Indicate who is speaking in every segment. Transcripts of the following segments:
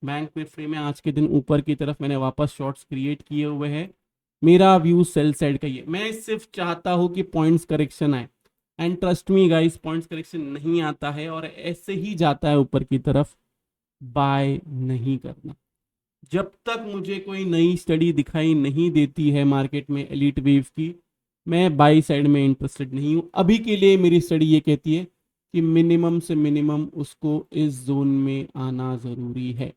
Speaker 1: Bank Nifty में आज के दिन ऊपर की तरफ मैंने वापस शॉर्ट्स क्रिएट किए हुए हैं। मेरा व्यू सेल साइड का ही है। मैं सिर्फ चाहता हूँ कि पॉइंट्स करेक्शन आए, and trust me guys, points correction नहीं आता है और ऐसे ही जाता है ऊपर की तरफ। बाय नहीं करना। जब तक मुझे कोई नई स्टडी दिखाई नहीं देती है मार्केट में एलिट वेव की, मैं बाई साइड में इंटरेस्टेड नहीं हूं। अभी के लिए मेरी स्टडी ये कहती है कि मिनिमम से मिनिमम उसको इस जोन में आना जरूरी है।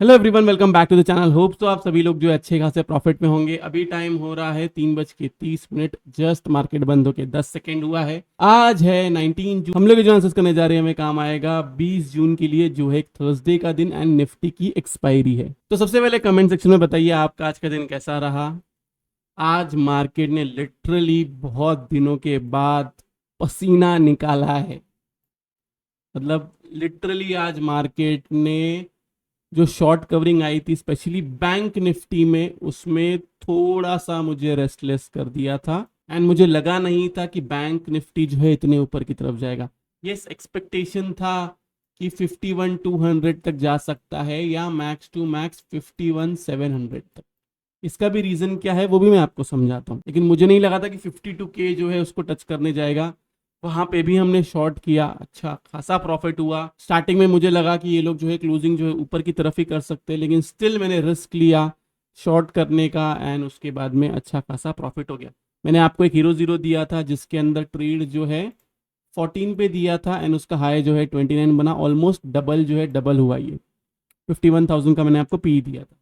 Speaker 1: Hello everyone, welcome back to the channel. Hopes तो आप सभी लोग जो है अच्छे खासे प्रॉफिट में होंगे। अभी टाइम हो रहा है 3:30। जस्ट मार्केट बंद होके 10 सेकेंड हुआ है। आज है 19 जून। हम लोग जो आंसर्स करने जा रहे हैं हमें काम आएगा 20 जून के लिए, जो है एक थर्सडे का दिन एंड निफ्टी की एक्सपायरी है। तो सबसे पहले कमेंट सेक्शन में बताइए आपका आज का दिन कैसा रहा। आज मार्केट ने लिटरली बहुत दिनों के बाद पसीना निकाला है। मतलब लिटरली आज मार्केट ने जो शॉर्ट कवरिंग आई थी स्पेशली बैंक निफ्टी में, उसमें थोड़ा सा मुझे रेस्टलेस कर दिया था। एंड मुझे लगा नहीं था कि बैंक निफ्टी जो है इतने ऊपर की तरफ जाएगा। यस, एक्सपेक्टेशन था कि 51,200 तक जा सकता है या मैक्स टू मैक्स 51,700 तक। इसका भी रीजन क्या है वो भी मैं आपको समझाता हूँ, लेकिन मुझे नहीं लगा था कि 52K जो है उसको टच करने जाएगा। वहां पे भी हमने शॉर्ट किया, अच्छा खासा प्रॉफिट हुआ। स्टार्टिंग में मुझे लगा कि ये लोग जो है क्लोजिंग जो है ऊपर की तरफ ही कर सकते हैं, लेकिन स्टिल मैंने रिस्क लिया शॉर्ट करने का एंड उसके बाद में अच्छा खासा प्रॉफिट हो गया। मैंने आपको एक हीरो जीरो दिया था जिसके अंदर ट्रेड जो है 14 पे दिया था एंड उसका हाई जो है 29 बना। ऑलमोस्ट डबल जो है डबल हुआ। ये 51,000 का मैंने आपको पी दिया था।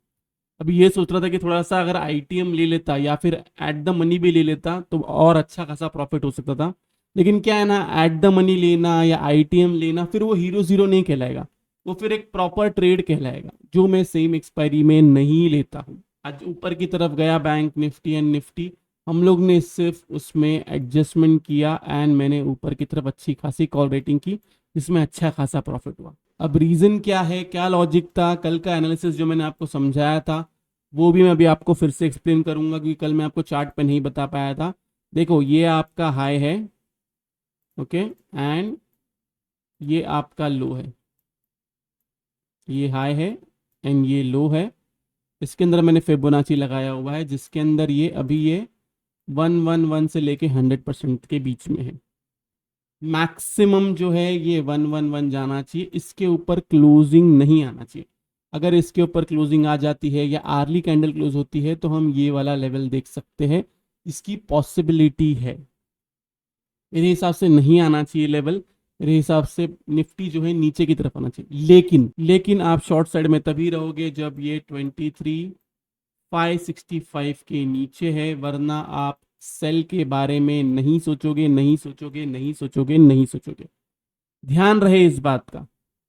Speaker 1: अभी ये सोच रहा था कि थोड़ा सा अगर आईटीएम ले लेता या फिर एट द मनी भी ले लेता तो और अच्छा खासा प्रॉफिट हो सकता था। लेकिन क्या है ना, एट द मनी लेना या आईटीएम लेना फिर वो हीरो जीरो नहीं कहलाएगा, वो फिर एक प्रॉपर ट्रेड कहलाएगा, जो मैं सेम एक्सपायरी में नहीं लेता हूँ। आज ऊपर की तरफ गया बैंक निफ्टी एंड निफ्टी, हम लोग ने सिर्फ उसमें एडजस्टमेंट किया एंड मैंने ऊपर की तरफ अच्छी खासी कॉल रेटिंग की जिसमें अच्छा खासा प्रॉफिट हुआ। अब रीजन क्या है, क्या लॉजिक था, कल का एनालिसिस जो मैंने आपको समझाया था वो भी मैं अभी आपको फिर से एक्सप्लेन करूंगा, क्योंकि कल मैं आपको चार्ट पे नहीं बता पाया था। देखो ये आपका हाई है, ओके, एंड ये आपका लो है। ये हाई है एंड ये लो है। इसके अंदर मैंने फिबोनाची लगाया हुआ है जिसके अंदर ये अभी ये 111 से लेके 100% के बीच में है। मैक्सिमम जो है ये 111 जाना चाहिए, इसके ऊपर क्लोजिंग नहीं आना चाहिए। अगर इसके ऊपर क्लोजिंग आ जाती है या आर्ली कैंडल क्लोज होती है तो हम ये वाला लेवल देख सकते हैं, इसकी पॉसिबिलिटी है। मेरे हिसाब से नहीं आना चाहिए लेवल। मेरे हिसाब से निफ्टी जो है नीचे की तरफ आना चाहिए, लेकिन आप शॉर्ट साइड में तभी रहोगे जब ये 23,565 के नीचे है, वरना आप सेल के बारे में नहीं सोचोगे, नहीं सोचोगे, नहीं सोचोगे, नहीं सोचोगे। ध्यान रहे इस बात का,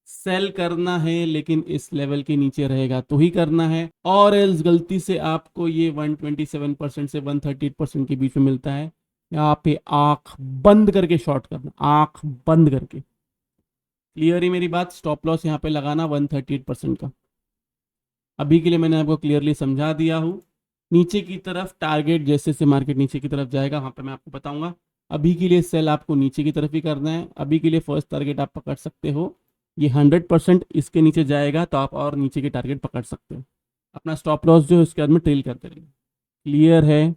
Speaker 1: सेल करना है लेकिन इस लेवल के नीचे रहेगा तो ही करना है, और एल्स गलती से आपको ये 127% से 138% के बीच में मिलता है, यहाँ पे आंख बंद करके शॉर्ट करना, आंख बंद करके। क्लियर है मेरी बात? स्टॉप लॉस यहाँ पे लगाना 138% का। अभी के लिए मैंने आपको क्लियरली समझा दिया हूँ। नीचे की तरफ टारगेट जैसे जैसे मार्केट नीचे की तरफ जाएगा वहां पे मैं आपको बताऊंगा। अभी के लिए सेल आपको नीचे की तरफ ही करना है। अभी के लिए फर्स्ट टारगेट आप पकड़ सकते हो, ये 100% इसके नीचे जाएगा तो आप और नीचे के टारगेट पकड़ सकते हो। अपना स्टॉप लॉस जो है उसके बाद में ट्रेल करते रहिए। क्लियर है?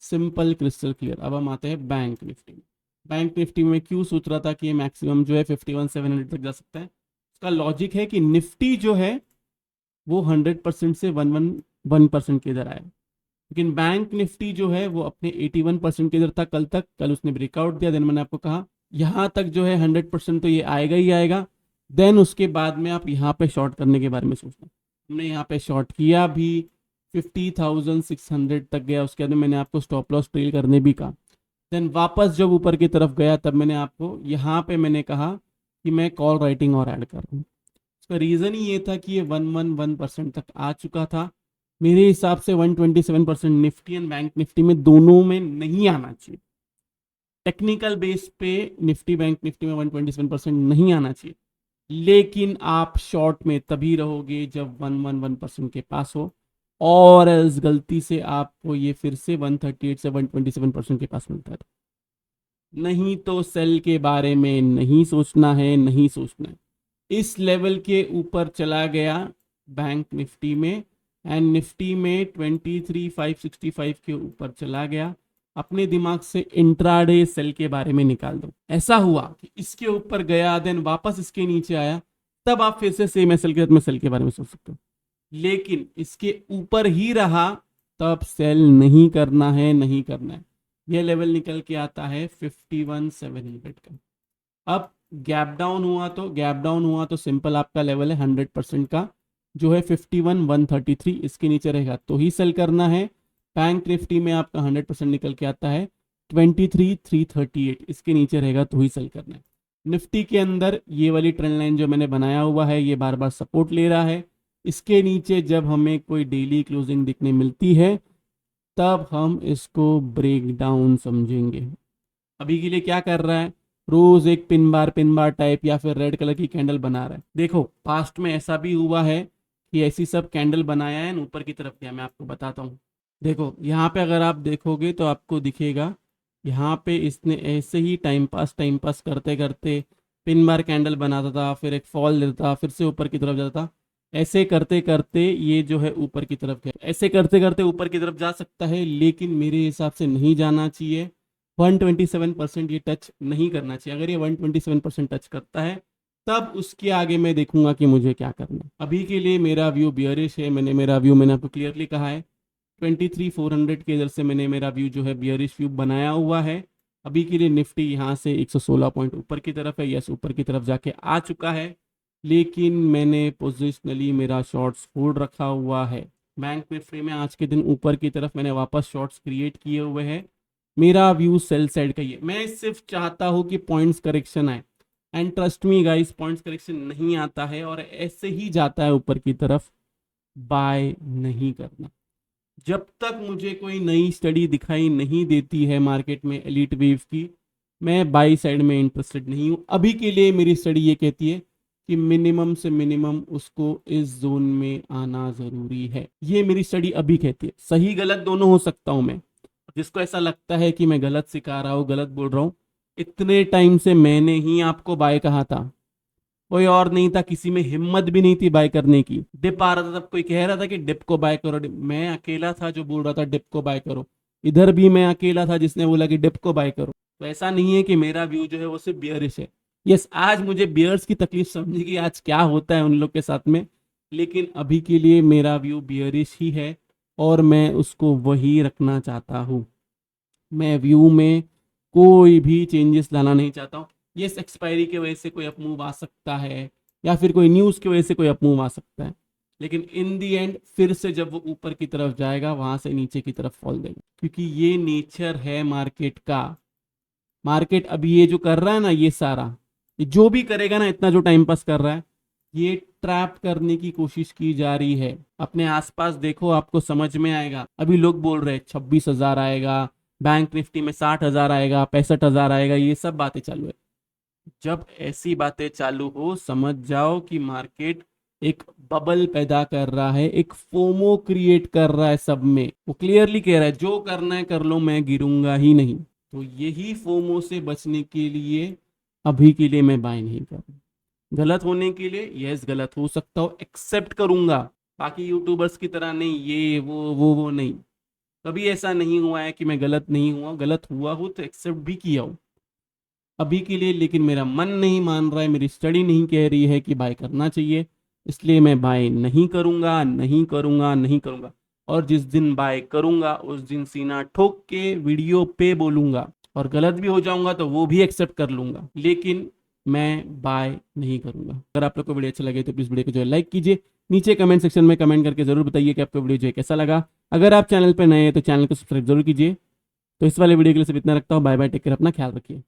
Speaker 1: Simple crystal clear. अब हम आते हैं बैंक निफ्टी में। बैंक निफ्टी में क्यों सोच रहा था कि ये मैक्सिमम जो है 51,700 तक जा सकता है? उसका लॉजिक है कि निफ्टी जो है वो 100% से 111% के इधर आया, लेकिन बैंक निफ्टी जो है वो अपने 81% के इधर था कल तक। कल उसने ब्रेकआउट दिया, देन मैंने आपको कहा यहाँ तक जो है 100% तो ये आएगा ही आएगा। देन उसके बाद में आप यहाँ पे शॉर्ट करने के बारे में सोचना। हमने यहाँ पे शॉर्ट किया भी, 50,600 तक गया। उसके बाद मैंने आपको स्टॉप लॉस ट्रेल करने भी कहा। देन वापस जब ऊपर की तरफ गया तब मैंने आपको यहाँ पे मैंने कहा कि मैं कॉल राइटिंग और ऐड कर रहा हूँ। उसका रीज़न ही ये था कि ये 111% तक आ चुका था। मेरे हिसाब से 127% निफ्टी एंड बैंक निफ्टी में दोनों में नहीं आना चाहिए। टेक्निकल बेस पे निफ्टी बैंक निफ्टी में 127% नहीं आना चाहिए, लेकिन आप शॉर्ट में तभी रहोगे जब 111% के पास हो, और इस गलती से आपको ये फिर से 138 से 127% के पास मिलता है। नहीं तो सेल के बारे में नहीं सोचना है, नहीं सोचना है। इस लेवल के ऊपर चला गया बैंक निफ्टी में, एंड निफ्टी में 23,565 के ऊपर चला गया, अपने दिमाग से इंट्राडे सेल के बारे में निकाल दो। ऐसा हुआ कि इसके ऊपर गया, देन वापस इसके नीचे आया, तब आप फिर से सेम एसएल के सेल के बारे में सोच सकते हो। लेकिन इसके ऊपर ही रहा तब सेल नहीं करना है, नहीं करना है। यह लेवल निकल के आता है 51,700 का। अब गैप डाउन हुआ तो सिंपल आपका लेवल है 100% का, जो है 51,133। इसके नीचे रहेगा तो ही सेल करना है। बैंक निफ्टी में आपका 100% निकल के आता है 23,338। इसके नीचे रहेगा तो ही सेल करना है। निफ्टी के अंदर ये वाली ट्रेंड लाइन जो मैंने बनाया हुआ है, ये बार बार सपोर्ट ले रहा है। इसके नीचे जब हमें कोई डेली क्लोजिंग दिखने मिलती है तब हम इसको ब्रेक डाउन समझेंगे। अभी के लिए क्या कर रहा है, रोज एक पिन बार टाइप या फिर रेड कलर की कैंडल बना रहा है। देखो पास्ट में ऐसा भी हुआ है कि ऐसी सब कैंडल बनाया है, ऊपर की तरफ गया। मैं आपको बताता हूँ। देखो यहाँ पे अगर आप देखोगे तो आपको दिखेगा, यहाँ पे इसने ऐसे ही टाइम पास करते करते पिन बार कैंडल बनाता था, फिर एक फॉल देता, फिर से ऊपर की तरफ जाता था। ऐसे करते करते ये जो है ऊपर की तरफ गया, ऐसे करते करते ऊपर की तरफ जा सकता है, लेकिन मेरे हिसाब से नहीं जाना चाहिए। 127% ये टच नहीं करना चाहिए। अगर ये 127% टच करता है तब उसके आगे मैं देखूंगा कि मुझे क्या करना है। अभी के लिए मेरा व्यू बियरिश है। मैंने आपको क्लियरली कहा है। 23,400 के इधर से मैंने मेरा व्यू जो है बियरिश व्यू बनाया हुआ है। अभी के लिए निफ्टी यहाँ से 116 पॉइंट ऊपर की तरफ है, यस ऊपर की तरफ जाके आ चुका है, लेकिन मैंने पोजिशनली मेरा शॉर्ट्स होल्ड रखा हुआ है। बैंक निफ्टी में आज के दिन ऊपर की तरफ मैंने वापस शॉर्ट्स क्रिएट किए हुए हैं। मेरा व्यू सेल साइड का ही है। मैं सिर्फ चाहता हूँ कि पॉइंट्स करेक्शन आए, and trust me guys, points correction नहीं आता है और ऐसे ही जाता है ऊपर की तरफ। बाय नहीं करना। जब तक मुझे कोई नई स्टडी दिखाई नहीं देती है मार्केट में एलीट वेव की, मैं बाई साइड में इंटरेस्टेड नहीं हूँ। अभी के लिए मेरी स्टडी ये कहती है कि मिनिमम से मिनिमम उसको इस जोन में आना जरूरी है। ये मेरी स्टडी अभी कहती है। सही गलत दोनों हो सकता हूं मैं। जिसको ऐसा लगता है कि मैं गलत सिखा रहा हूँ, गलत बोल रहा हूँ, इतने टाइम से मैंने ही आपको बाय कहा था। कोई और नहीं था, किसी में हिम्मत भी नहीं थी बाय करने की। डिप आ रहा था तब कोई कह रहा था कि डिप को बाय करो, मैं अकेला था जो बोल रहा था डिप को बाय करो। इधर भी मैं अकेला था जिसने बोला कि डिप को बाय करो। तो ऐसा नहीं है कि मेरा व्यू जो है वो सिर्फ बियरिश है। यस, आज मुझे बियर्स की तकलीफ समझी कि आज क्या होता है उन लोग के साथ में, लेकिन अभी के लिए मेरा व्यू बियरिश ही है और मैं उसको वही रखना चाहता हूँ। मैं व्यू में कोई भी चेंजेस लाना नहीं चाहता हूँ। यस, एक्सपायरी की वजह से कोई अप मूव आ सकता है या फिर कोई न्यूज़ की वजह से कोई अप मूव आ सकता है, लेकिन इन दी एंड फिर से जब वो ऊपर की तरफ जाएगा वहां से नीचे की तरफ फॉल देगा, क्योंकि ये नेचर है मार्केट का। मार्केट अभी ये जो कर रहा है ना, ये सारा ये जो भी करेगा ना, इतना जो टाइम पास कर रहा है, ये ट्रैप करने की कोशिश की जा रही है। अपने आसपास देखो, आपको समझ में आएगा। अभी लोग बोल रहे हैं 26,000 आएगा, बैंक निफ्टी में 60,000 आएगा, 65,000 आएगा, ये सब बातें चालू है। जब ऐसी बातें चालू हो, समझ जाओ कि मार्केट एक बबल पैदा कर रहा है, एक फोमो क्रिएट कर रहा है सब में। वो क्लियरली कह रहा है जो करना है कर लो, मैं गिरूंगा ही नहीं। तो यही फोमो से बचने के लिए अभी के लिए मैं बाय नहीं कर रहा। गलत होने के लिए यस, गलत हो सकता हो, एक्सेप्ट करूंगा। बाकी यूट्यूबर्स की तरह नहीं, ये वो नहीं। कभी ऐसा नहीं हुआ है कि मैं गलत नहीं हुआ, गलत हुआ हो तो एक्सेप्ट भी किया हो अभी के लिए। लेकिन मेरा मन नहीं मान रहा है, मेरी स्टडी नहीं कह रही है कि बाय करना चाहिए, इसलिए मैं बाय नहीं करूंगा, नहीं करूंगा, नहीं करूंगा। और जिस दिन बाय करूंगा उस दिन सीना ठोक के वीडियो पे बोलूंगा, और गलत भी हो जाऊंगा तो वो भी एक्सेप्ट कर लूंगा, लेकिन मैं बाय नहीं करूंगा। अगर आप लोग को वीडियो अच्छा लगे तो प्लीज वीडियो को जो है लाइक कीजिए। नीचे कमेंट सेक्शन में कमेंट करके जरूर बताइए कि आपको वीडियो जो है कैसा लगा। अगर आप चैनल पर नए हैं तो चैनल को सब्सक्राइब जरूर कीजिए। तो इस वाले वीडियो के लिए सिर्फ इतना रखता हूँ। बाय बाय, टेक केयर, अपना ख्याल रखिए।